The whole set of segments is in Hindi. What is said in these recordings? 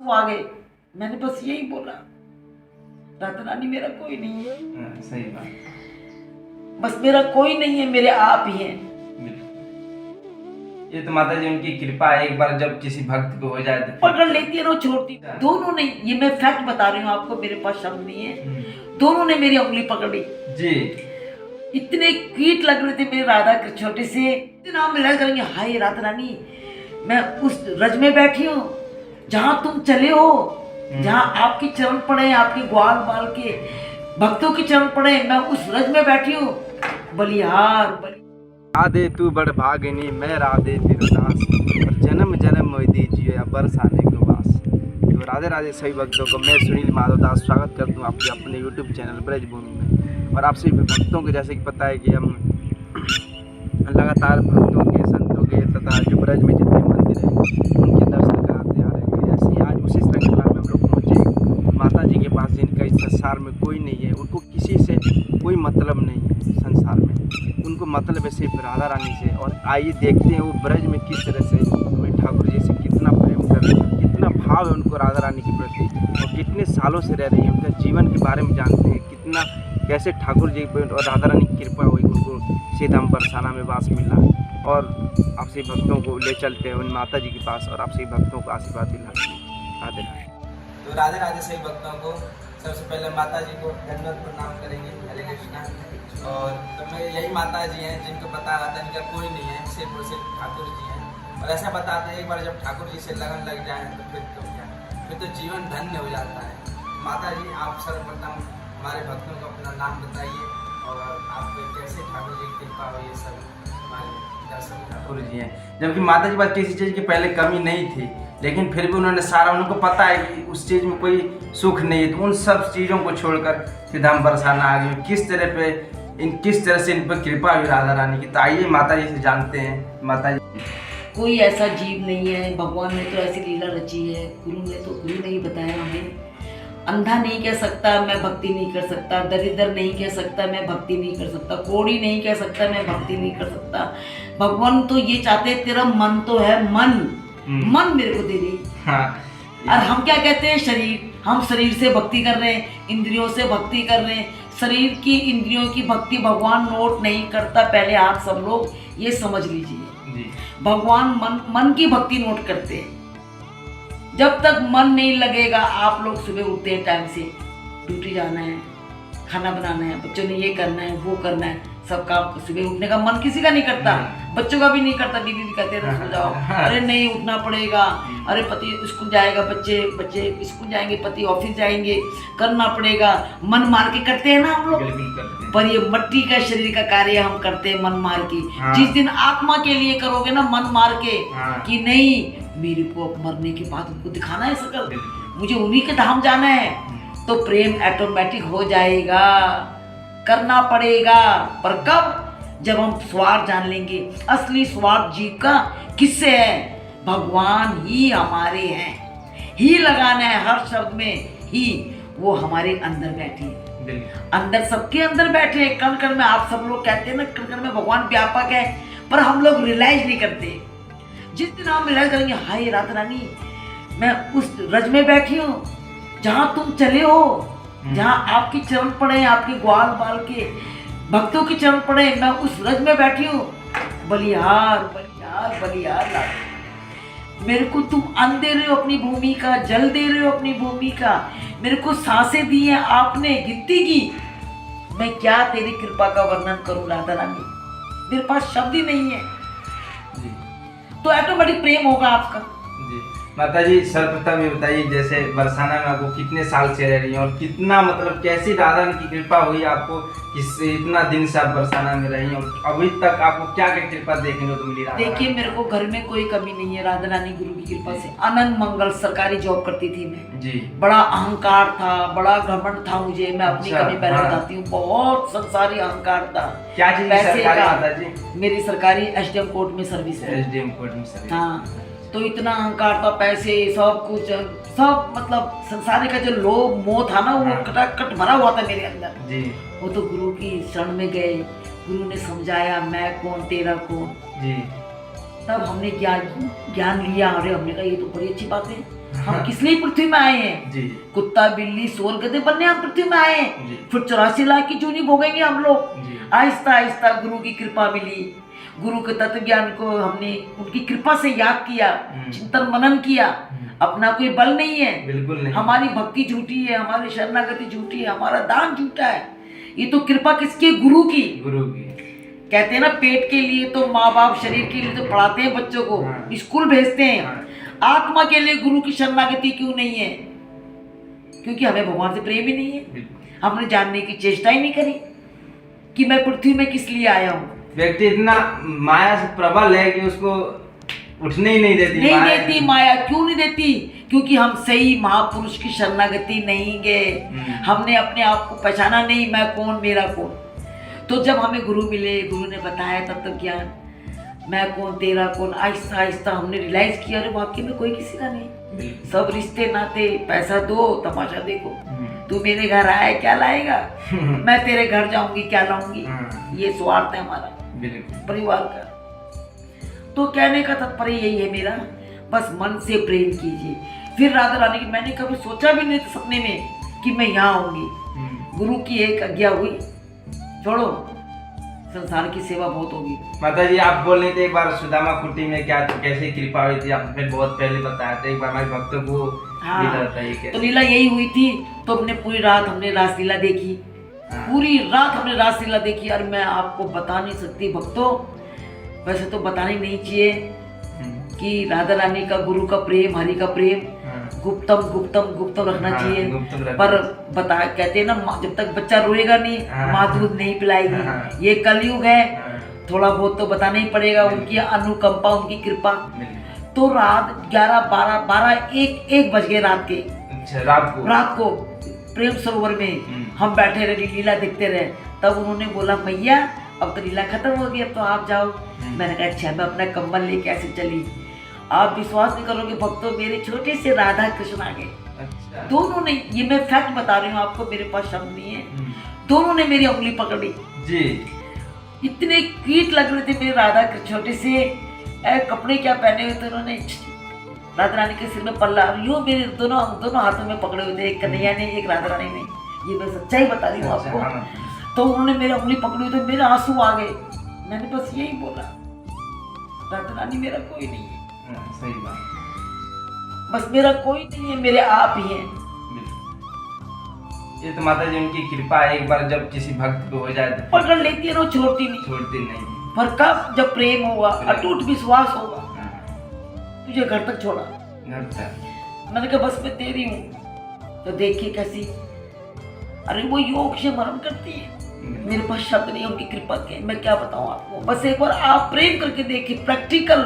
वो आ गए। मैंने बस यही बोला, राधा रानी मेरा कोई नहीं है। सही बात। बस मेरा कोई नहीं है, मेरे आप ही हैं। ये तो माता जी उनकी कृपा है, एक बार जब किसी भक्त को हो जाए तो पकड़ लेती है ना, छोड़ती। दोनों ने, ये मैं फैक्ट बता रही हूँ आपको, मेरे पास शब्द नहीं है, दोनों ने मेरी उंगली पकड़ी जी। इतने कीट लग रहे थे मेरे राधा के छोटे से, नाम मिला करेंगे। हाय राधा रानी, मैं उस रज में बैठी हूँ जहाँ तुम चले हो, जहाँ आपके चरण पड़े, आपके ग्वाल बाल के भक्तों के चरण पड़े, मैं उस रज में बैठी हूँ। बलिहार राधे तू बड़ भागिनी, मैं राधे तिरुदास, और जन्म जन्म मोहि दीजिए या बरसाने को वास। तो राधे राधे सभी भक्तों को मैं सुनील माधव दास स्वागत करता हूँ आपके अपने यूट्यूब चैनल ब्रजभूमि में। और आप सभी भक्तों को जैसे कि पता है कि हम लगातार भक्तों के, संतों के तथा जो ब्रज में जितने मंदिर हैं उनके दर्शन कराते आ रहे हैं। ऐसे ही आज उसी श्रृंखला में हम लोग पहुँचे माता जी के पास, जिनका इस संसार में कोई नहीं है, उनको किसी से कोई मतलब नहीं है संसार में, उनको मतलब है सिर्फ राधा रानी से। और आइए देखते हैं वो ब्रज में किस तरह से हमें ठाकुर जी से कितना प्रेम कर रहे हैं, कितना भाव है उनको राधा रानी के प्रति, और कितने सालों से रह रही है, उनका जीवन के बारे में जानते हैं, कितना कैसे ठाकुर जी और राधा रानी की कृपा हुई, उनको सीधाम बरसाना में वास मिला। और आप सभी भक्तों को ले चलते हैं उन माता जी के पास, और आप सभी भक्तों को आशीर्वाद दिलाते हैं। राधे राधे। तो राधे राधे सभी भक्तों को सबसे पहले माता जी को धन्यवाद प्रणाम करेंगे। हरे कृष्णा। और तो मेरे यही माता जी हैं जिनको पता रहता है इनका कोई नहीं है, सिर्फ और सिर्फ ठाकुर जी हैं। और ऐसा बताते हैं एक बार जब ठाकुर जी से लगन लग जाए तो फिर तो जीवन धन्य हो जाता है। माता जी आप सर्वप्रथम हमारे भक्तों को अपना नाम बताइए और आपको कैसे ठाकुर जी की कृपा हो, ये सब हमारे दर्शन ठाकुर जी हैं। जबकि माता जी के पास किसी चीज़ की पहले कमी नहीं थी, लेकिन फिर भी उन्होंने सारा, उनको पता है कि उस चीज़ में कोई सुख नहीं है, तो उन सब चीज़ों को छोड़कर सीधाम बरसाना आ गई। किस तरह से इन पर कृपा हुई राधा रानी की। तो आइए माता जी से जानते हैं। माता जी, कोई ऐसा जीव नहीं है, भगवान ने तो ऐसी लीला रची है, गुरु ने ही बताया हमें। अंधा नहीं कह सकता मैं भक्ति नहीं कर सकता, दरिद्र नहीं कह सकता मैं भक्ति नहीं कर सकता, कोढ़ी नहीं कह सकता मैं भक्ति नहीं कर सकता। भगवान तो ये चाहते तेरा मन तो है, मन मेरे को दे दे। हाँ। और हम क्या कहते हैं, शरीर, हम शरीर से भक्ति कर रहे हैं, इंद्रियों से भक्ति कर रहे हैं। शरीर की, इंद्रियों की भक्ति भगवान नोट नहीं करता, पहले आप सब लोग ये समझ लीजिए। भगवान मन की भक्ति नोट करते हैं। जब तक मन नहीं लगेगा, आप लोग सुबह उठते हैं टाइम से, ड्यूटी जाना है, खाना बनाना है, बच्चों ने ये करना है, वो करना है, सब काम, सुबह उठने का मन किसी का नहीं करता, बच्चों का भी नहीं करता। बीवी भी कहते हैं सो जाओ, अरे नहीं उठना पड़ेगा, अरे पति स्कूल जाएगा, बच्चे स्कूल जाएंगे, पति ऑफिस जाएंगे, करना पड़ेगा। मन मार के करते हैं ना हम लोग, पर ये मट्टी का शरीर का कार्य हम करते हैं मन मार के। जिस दिन आत्मा के लिए करोगे ना मन मार के कि नहीं मेरे को अब मरने के बाद उनको दिखाना है शकल, मुझे उन्हीं के धाम जाना है, तो प्रेम ऑटोमेटिक हो जाएगा। करना पड़ेगा, पर कब? जब हम स्वार्थ जान लेंगे। असली स्वार्थ जीव का किससे है? भगवान ही हमारे हैं। ही लगाना है हर शब्द में, ही वो हमारे अंदर बैठे हैं, अंदर सबके अंदर बैठे हैं, कण कण में। आप सब लोग कहते हैं ना कण कण में भगवान व्यापक है, पर हम लोग रियलाइज नहीं करते। जिस दिन हम रियलाइज करेंगे, हाय राधा रानी, मैं उस रज में बैठी हूँ जहाँ तुम चले हो, जहाँ आपके चरण पड़े, आपके ग्वाल बाल के भक्तों के चरण पड़े, मैं उस रज में बैठी हूँ। बलिहार बलिहार बलिहार लाडो, मेरे को तुम अन्न दे रहे हो अपनी भूमि का, जल दे रहे हो अपनी भूमि का, मेरे को सांसें दी हैं आपने गिनती की। मैं क्या तेरी कृपा का वर्णन करूं राधा रानी, मेरे पास शब्द ही नहीं है। तो ऑटोमेटिक प्रेम होगा आपका। जी माता जी, सर्वप्रथम ये बताइए, जैसे बरसाना में आपको कितने साल से रह रही हैं, और कितना मतलब कैसी राधा रानी की कृपा हुई आपको, इससे इतना दिन से आप बरसाना में रही, और अभी तक आपको क्या क्या कृपा देखने को मिली? देखिए, मेरे को घर में कोई कमी नहीं है, राधा रानी गुरु की कृपा से। आनंद मंगल सरकारी जॉब करती थी मैं जी। बड़ा अहंकार था, बड़ा घमंड था मुझे, मैं अपनी कमी पहले बताती हूँ, बहुत संसारी अहंकार था। क्या चीज सरकारी माता जी? मेरी सरकारी एसडीएम कोर्ट में सर्विस है। एसडीएम कोर्ट में सर्विस। हाँ, तो इतना अहंकार था, पैसे सब कुछ, सब मतलब संसार का जो लोभ मोह था ना, वो कटाकट भरा हुआ था मेरे अंदर जी। वो तो गुरु की शरण में गए, गुरु ने समझाया मैं कौन तेरा कौन जी। तब हमने ज्ञान लिया। अरे हमने कहा ये तो बड़ी अच्छी बात है, हम किस लिए पृथ्वी में आए हैं? जी कुत्ता बिल्ली शोर गधे बनने हम पृथ्वी में आए हैं। जी फिर 84 लाख की जूनी भोगेंगे हम लोग। जी आहिस्ता आहिस्ता गुरु की कृपा मिली, गुरु के तत्व ज्ञान को हमने उनकी कृपा से याद किया, चिंतन मनन किया। अपना कोई बल नहीं है, बिल्कुल नहीं। हमारी भक्ति झूठी है, हमारी शरणागति झूठी है, हमारा दान झूठा है। ये तो कृपा किसकी? गुरु की। गुरु की। कहते हैं ना, पेट के लिए तो माँ बाप, शरीर के लिए तो पढ़ाते हैं बच्चों को, स्कूल भेजते हैं। आत्मा के लिए गुरु की शरणागति क्यों नहीं है? क्योंकि हमें भगवान से प्रेम ही नहीं है। हमने जानने की चेष्टा ही नहीं करी कि मैं पृथ्वी में किस लिए आया हूँ। व्यक्ति इतना माया से प्रबल है कि उसको उठने ही नहीं देती माया। क्यों नहीं देती? क्योंकि हम सही महापुरुष की शरणागति नहीं गए। हमने अपने आप को पहचाना नहीं, मैं कौन, मेरा कौन। तो जब हमें गुरु मिले, गुरु ने बताया तत्व ज्ञान, मैं कौन तेरा कौन, आहिस्ता आहिस्ता हमने रियलाइज किया, अरे वाकई में कोई किसी का नहीं। सब रिश्ते नाते, पैसा दो तमाशा देखो। तू मेरे घर आया क्या लाएगा, मैं तेरे घर जाऊंगी क्या लाऊंगी। ये स्वार्थ है हमारा परिवार का। तो कहने का तात्पर्य यही है मेरा, बस मन से प्रेम कीजिए। फिर राधा रानी की मैंने कभी सोचा भी नहीं था सपने में कि मैं यहाँ आऊंगी। गुरु की एक आज्ञा हुई, छोड़ो संसार की सेवा बहुत होगी। माता जी आप बोल रहे थे एक बार सुदामा कुटी में क्या कैसे कृपा हुई थी, आपने बहुत पहले बताया था। एक बार हमारे भक्तों को तो लीला यही हुई थी। तो हमने पूरी रात हमने रासलीला देखी, पूरी रात हमने रासलीला देखी। और मैं आपको बता नहीं सकती भक्तों, वैसे तो बताना ही नहीं चाहिए कि राधा रानी का, गुरु का प्रेम, हरि का प्रेम गुप्तम गुप्तम गुप्तम रखना चाहिए। पर बता, कहते हैं ना, जब तक बच्चा रोएगा नहीं माँ दूध नहीं पिलाएगी। ये कलयुग है, थोड़ा बहुत तो बताना ही पड़ेगा। उनकी अनुकंपा, उनकी कृपा। तो रात 11, 12, 12, 1 बज गए रात के। रात को प्रेम सरोवर में हम बैठे रहे, लीला देखते रहे। तब उन्होंने बोला, मैया अब तो लीला खत्म हो गई, अब तो आप जाओ। मैंने कहा अच्छा। मैं अपना कंबल लेके ऐसे चली। आप विश्वास नहीं करोगे भक्तों, मेरे छोटे से राधा कृष्ण आ गए। दोनों ने, ये मैं फैक्ट बता रही हूँ आपको, मेरे पास शब्द नहीं है, दोनों ने मेरी उंगली पकड़ी जी। इतने क्यूट लग रहे थे मेरे राधा कृष्ण, छोटे से कपड़े क्या पहने हुए थे उन्होंने, राधा रानी के सिर में पल्ला, यूँ मेरे दोनों हाथों में पकड़े हुए थे, एक कन्हैया ने, एक राधा रानी ने। ये मैं सच्चाई बता रही हूँ आपको। तो उन्होंने मेरी उंगली पकड़ी हुई, तो मेरे आंसू आ गए। मैंने बस यही बोला, राधा रानी मेरा कोई नहीं है। सही बात, बस मेरा कोई नहीं है, मेरे आप ही हैं। ये तो माता जी उनकी कृपा है, एक बार जब किसी भक्त को हो जाए तो पकड़ लेती है ना, छोड़ती नहीं। पर कब? जब प्रेम होगा, अटूट विश्वास होगा। तुझे घर तक छोड़ा, घर तक। मैंने कहा बस मैं तेरी हूँ। तो देखिए कैसी, अरे वो योग से मरण करती है। मेरे पास शब्द नहीं है उनकी कृपा के, मैं क्या बताऊँ आपको। बस एक बार आप प्रेम करके देखिए, प्रैक्टिकल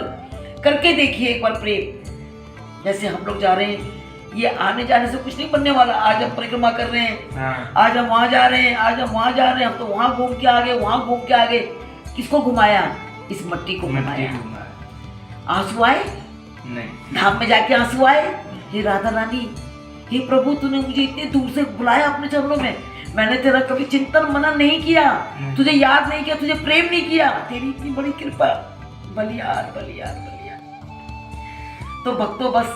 करके देखिए एक बार प्रेम। जैसे हम लोग जा रहे हैं, ये आने जाने से कुछ नहीं बनने वाला। आज हम परिक्रमा कर रहे हैं, आज हम वहाँ जा रहे हैं, आज हम वहाँ जा रहे हैं, हम तो वहाँ घूम के आ गए, वहाँ घूम के आ गए। किसको घुमाया? इस मट्टी को घुमाया। आंसू आए नहीं, धाम में जाके आंसू आए। हे राधा रानी, हे प्रभु, तूने मुझे इतने दूर से बुलाया अपने चरणों में, मैंने तेरा कभी चिंतन मनन नहीं किया, तुझे याद नहीं किया, तुझे प्रेम नहीं किया। तेरी इतनी बड़ी कृपा। बलियार बलियार बलियार। तो भक्तों बस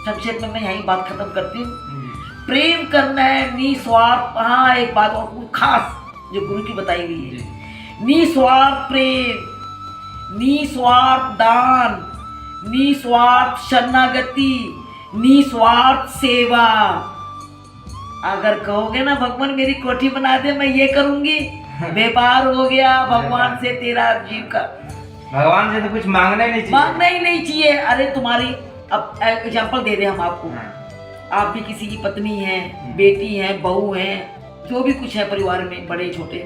संक्षेप में मैं यही बात खत्म करती हूँ। प्रेम करना है निस्वार्थ। हाँ, एक बात और खास जो गुरु की बताई हुई है, निस्वार्थ प्रेम, निस्वार्थ दान, निस्वार्थ शरणागति, निस्वार्थ सेवा। अगर कहोगे ना भगवान मेरी कोठी बना दे, मैं ये करूंगी, व्यापार हो गया भगवान से तेरा जीव का। भगवान से तो कुछ मांगना ही नहीं चाहिए। अरे तुम्हारी, अब एग्जाम्पल दे रहे हम आपको। आप भी किसी की पत्नी हैं, बेटी हैं, बहू हैं, जो भी कुछ है परिवार में, बड़े छोटे,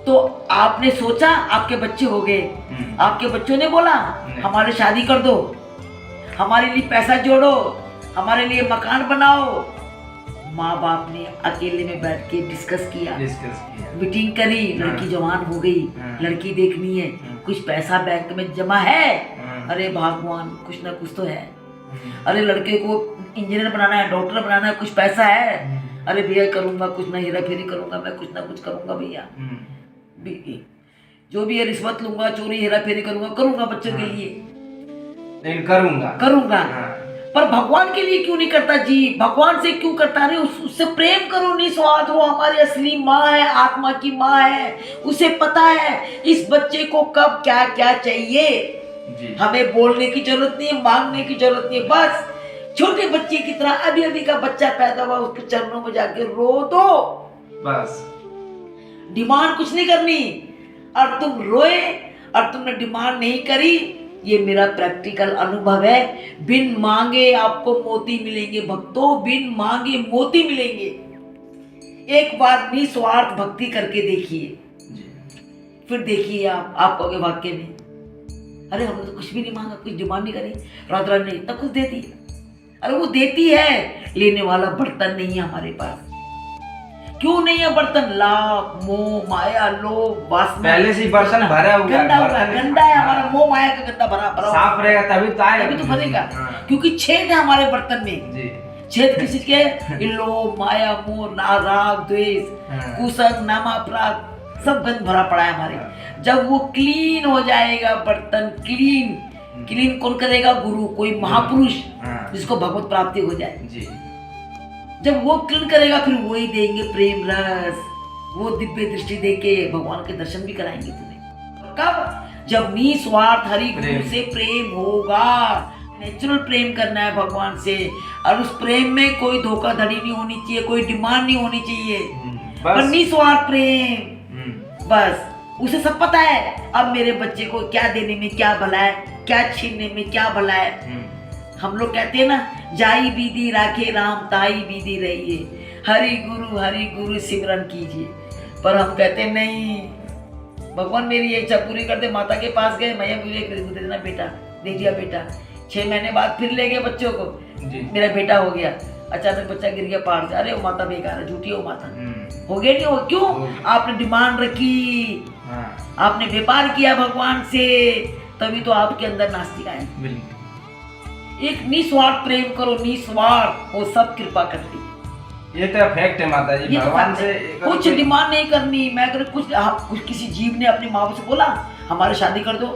तो आपने सोचा आपके बच्चे हो गए, आपके बच्चों ने बोला हमारे शादी कर दो, हमारे लिए पैसा जोड़ो, हमारे लिए मकान बनाओ। माँ बाप ने अकेले में बैठ के डिस्कस किया, मीटिंग करी, लड़की जवान हो गई, लड़की देखनी है, कुछ पैसा बैंक में जमा है, अरे भगवान कुछ ना कुछ तो है, अरे लड़के को इंजीनियर बनाना है, डॉक्टर बनाना है, कुछ पैसा है, अरे भैया करूंगा, कुछ ना हेरा फेरी करूंगा, मैं कुछ ना कुछ करूंगा भैया, जो भी है रिश्वत लूंगा, चोरी हेरा फेरी करूंगा बच्चों के लिए, करूंगा। पर भगवान के लिए क्यों नहीं करता जी? भगवान से क्यों करता? अरे उससे प्रेम करो निस्वार्थ। वो हमारी असली माँ है, आत्मा की माँ है। उसे पता है इस बच्चे को कब क्या क्या चाहिए जी। हमें बोलने की जरूरत नहीं है, मांगने की जरूरत नहीं है। बस छोटे बच्चे की तरह अभी अभी का बच्चा पैदा हुआ, उसके चरणों में जाके रो दो बस। डिमांड कुछ नहीं करनी। और तुम रोए और तुमने डिमांड नहीं करी, ये मेरा प्रैक्टिकल अनुभव है। बिन मांगे आपको मोती मिलेंगे भक्तों, बिन मांगे मोती मिलेंगे। एक बार निस्वार्थ भक्ति करके देखिए, फिर देखिए आप कहोगे वाक्य में अरे हमने तो कुछ भी नहीं मांगा, कुछ डिमांड नहीं करी, राधा रानी ने इतना कुछ दे दिया। अरे वो देती है, लेने वाला बर्तन नहीं है हमारे पास। क्यों नहीं है बर्तन? लाभ, मोह, माया, लोभ, वासना, पहले से बर्तन भरा हुआ है, गंदा है हमारा। मोह माया का गंदा भरा साफ रहेगा तभी तो भरेगा। क्योंकि छेद है हमारे बर्तन में। छेद किसी के? लोभ, माया, मोह, राग, द्वेष, कुसंग, नामापराध, सब गंद भरा पड़ा है हमारे। जब वो क्लीन हो जाएगा बर्तन, क्लीन कौन करेगा? गुरु, कोई महापुरुष जिसको भगवत प्राप्ति हो जाए। जब वो क्लीन करेगा फिर वही देंगे प्रेम रस, वो दिव्य दृष्टि देके भगवान के दर्शन भी कराएंगे तुम्हें। कब? जब निस्वार्थ हरि गुरु से प्रेम होगा। नेचुरल प्रेम करना है भगवान से, और उस प्रेम में कोई धोखाधड़ी नहीं होनी चाहिए, कोई डिमांड नहीं होनी चाहिए, पर निस्वार्थ प्रेम बस। उसे सब पता है अब मेरे बच्चे को क्या देने में क्या भला है, क्या छीनने में क्या भला है। हम लोग कहते हैं ना, जाई बीदी राखे राम ताई बीदी रहिए, हरि गुरु सिमरन कीजिए। पर हम कहते नहीं, भगवान मेरी ये इच्छा पूरी कर दे। माता के पास गए, मैया मुझे दे देना बेटा, दे दिया बेटा। 6 महीने बाद फिर ले गए बच्चों को, मेरा बेटा हो गया। अचानक बच्चा गिर गया पहाड़ से, अरे वो माता बेकार है, झूठी हो माता। हो गया नहीं हो? क्यों? आपने डिमांड रखी, आपने व्यापार किया भगवान से, तभी तो आपके अंदर नास्तिक आए। एक निस्वार्थ प्रेम करो, निस्वार्थ, वो सब कृपा करती है। ये तो फैक्ट है माता जी, भगवान से कुछ डिमांड नहीं करनी। मैं अगर कुछ किसी जीव ने अपनी माँ से बोला हमारे शादी कर दो,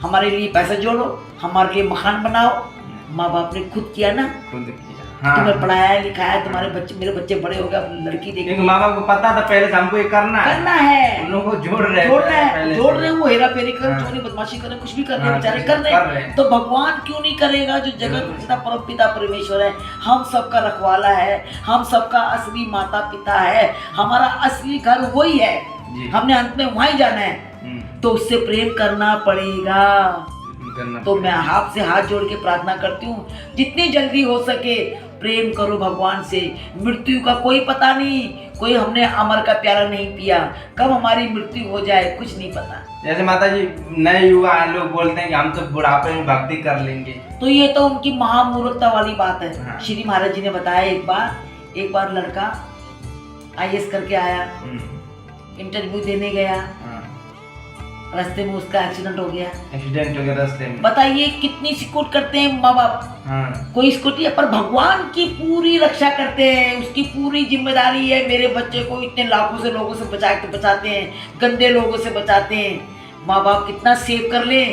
हमारे लिए पैसा जोड़ो, हमारे लिए मकान बनाओ, माँ बाप ने खुद किया ना, खुद किया। तुम्हें पढ़ाया लिखाया, तुम्हारे बच्चे, मेरे बच्चे बड़े हो गए, अपनी लड़की देखी। माँ बाप को पता था पहले से हमको ये करना है, उन लोगों को जोड़ रहे हैं, वो हेरा फेरी कर, चोरी बदमाशी कर, कुछ भी कर रहे बेचारे कर रहे। तो भगवान क्यों नहीं करेगा? जो जगत पिता परम पिता परमेश्वर है, हम सबका रखवाला है, हम सबका असली माता पिता है, हमारा असली घर वही है, हमने अंत में वहीं जाना है। तो उससे प्रेम करना पड़ेगा। तो मैं हाथ से हाथ जोड़ के प्रार्थना करती हूँ, जितनी जल्दी हो सके प्रेम करो भगवान से। मृत्यु का कोई पता नहीं, कोई हमने अमर का प्याला नहीं पिया, कब हमारी मृत्यु हो जाए कुछ नहीं पता। जैसे माता जी नए युवा लोग बोलते हैं कि हम तो बुढ़ापे में भक्ति कर लेंगे, तो ये तो उनकी महामूर्खता वाली बात है। हाँ। श्री महाराज जी ने बताया, एक बार लड़का IAS करके आया, इंटरव्यू देने गया, रास्ते में उसका एक्सीडेंट हो गया रास्ते में। बताइए कितनी सिक्योर करते हैं माँ बाप। हाँ। कोई सिक्योरिटी है, पर भगवान की पूरी रक्षा करते हैं, उसकी पूरी जिम्मेदारी है। मेरे बच्चे को इतने लाखों से लोगों से बचाते हैं, गंदे लोगों से बचाते हैं। माँ बाप कितना सेव कर ले,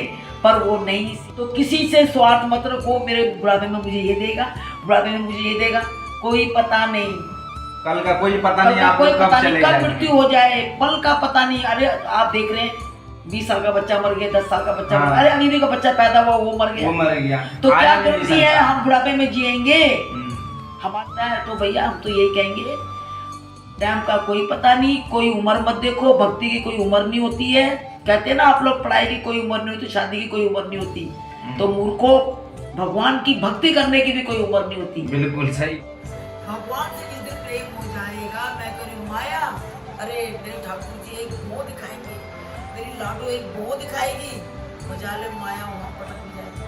पर वो नहीं। तो किसी से स्वार्थ मत रखो, मेरे बुढ़ापे में मुझे ये देगा, बुढ़ापे में मुझे ये देगा, कोई पता नहीं, कल का कोई पता नहीं, कोई पता नहीं, कब मृत्यु हो जाए, पल का पता नहीं। अरे आप देख रहे हैं 20 साल का बच्चा मर गया, 10 साल का बच्चा मर गया, अरे अभी भी का बच्चा पैदा हुआ वो मर गया। तो क्या गलती है? हम बुढ़ापे में जिएंगे हमारा है। तो भैया हम तो यही कहेंगे, टाइम का कोई पता नहीं, कोई उम्र मत देखो, भक्ति की कोई उम्र नहीं होती है। कहते हैं ना आप लोग, पढ़ाई की कोई उम्र नहीं होती, शादी की कोई उम्र नहीं होती। तो मूर्खों, भगवान की भक्ति करने की भी कोई उम्र नहीं होती। बिल्कुल सही। भगवान से जिस दिन प्रेम हो जाएगा, मैं करूँ माया, अरे मेरे ठाकुर जी एक मोह दिखाएंगे, मेरी लाडो एक बो दिखाएगी, मजाले माया वहाँ पटक जाएगी।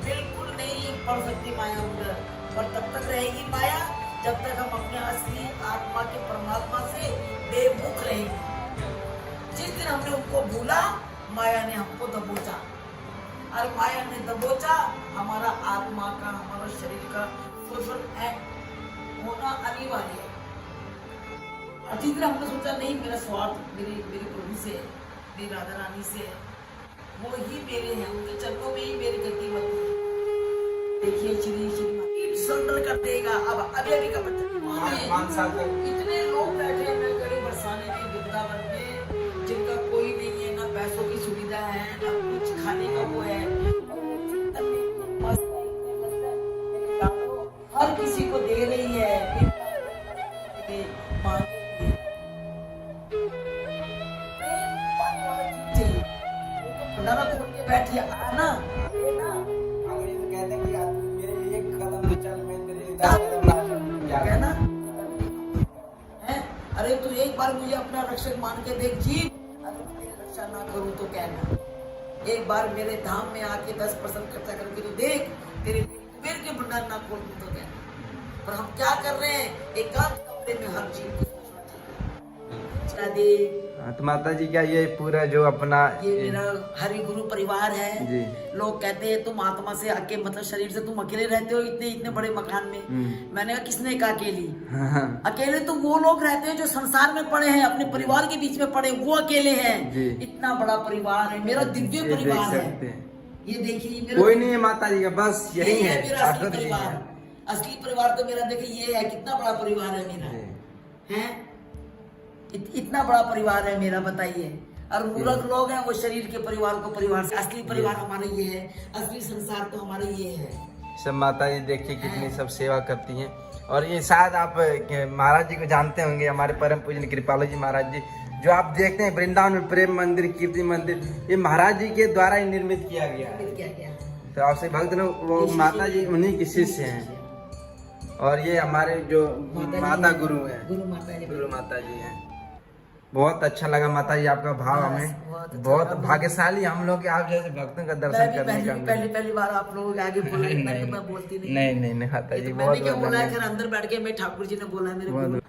बिल्कुल नहीं पड़ सकती माया उधर, और तब तक रहेगी माया जब तक हम अपने असली आत्मा के परमात्मा से बेमुख रहेंगे। जिस दिन हमने उनको भूला, माया ने हमको दबोचा, और माया ने दबोचा, हमारा आत्मा का, हमारा शरीर का फुलफिल होना अनिवार्य है। जिस दिन हमने सोचा नहीं, मेरा स्वार्थ मेरे प्रभु से, मेरी राधा रानी से, वो ही मेरे हैं, उनके चरणों में ही मेरी गति बनती है। देखिए श्री सरेंडर कर देगा। अब अभी का बच्चा 5 साल तक इतने लोग बैठे हैं नलगढ़ी बरसाने के वृंदावन में, जिनका कोई नहीं है, ना पैसों की सुविधा है, ना कुछ खाने का वो है, हर किसी को दे रही है। भंडारा खोल के बैठिए आना कहना है। अरे तू एक बार मुझे अपना रक्षक मान के देख जी, अगर तेरी रक्षा ना करूं तो कहना। एक बार मेरे धाम में आके 10% खर्चा करके तो देख, तेरे कुबेर के भंडार ना खोल दूं तो कहना। पर हम क्या कर रहे हैं, एकांत कमरे में हर चीज को सोचना चाहिए। तो माता जी क्या ये पूरा जो अपना ये मेरा हरि गुरु परिवार है जी। लोग कहते हैं तुम आत्मा से आके मतलब शरीर से तुम अकेले रहते हो इतने इतने बड़े मकान में। मैंने कहा किसने कहा अकेली? अकेले तो वो लोग रहते हैं जो संसार में पड़े हैं, अपने परिवार के बीच में पड़े, वो अकेले हैं। इतना बड़ा परिवार है मेरा, दिव्य परिवार है। ये देखिए मेरा कोई नहीं है माता जी का, बस यही है मेरा असली परिवार। असली परिवार तो मेरा देखिए ये है, कितना बड़ा परिवार है मेरा है। इतना बड़ा परिवार है मेरा, बताइए। और मूर्ख लोग हैं वो शरीर के परिवार को परिवार से, असली परिवार हमारा ये है, असली संसार तो हमारा ये है। सब माता जी देखिए कितनी सब सेवा करती हैं। और ये शायद आप महाराज जी को जानते होंगे, हमारे परम पूजन कृपालु जी महाराज जी, जो आप देखते हैं वृंदावन में प्रेम मंदिर, कीर्ति मंदिर, ये महाराज जी के द्वारा ही निर्मित किया गया है। तो आपसे भक्त लोग वो माता जी उन्हीं के शिष्य हैं। और ये हमारे जो माता गुरु है, गुरु माता जी हैं। बहुत अच्छा लगा माता जी आपका भाव, हमें बहुत भाग्यशाली हम लोग आप जैसे भक्तों का दर्शन करने का। पहली बार आप लोगों के आगे बोल रही, मैं बोलती नहीं। नहीं माता जी मैंने क्या बोला है, अंदर बैठ के मैं ठाकुर जी ने बोला मेरे गुरु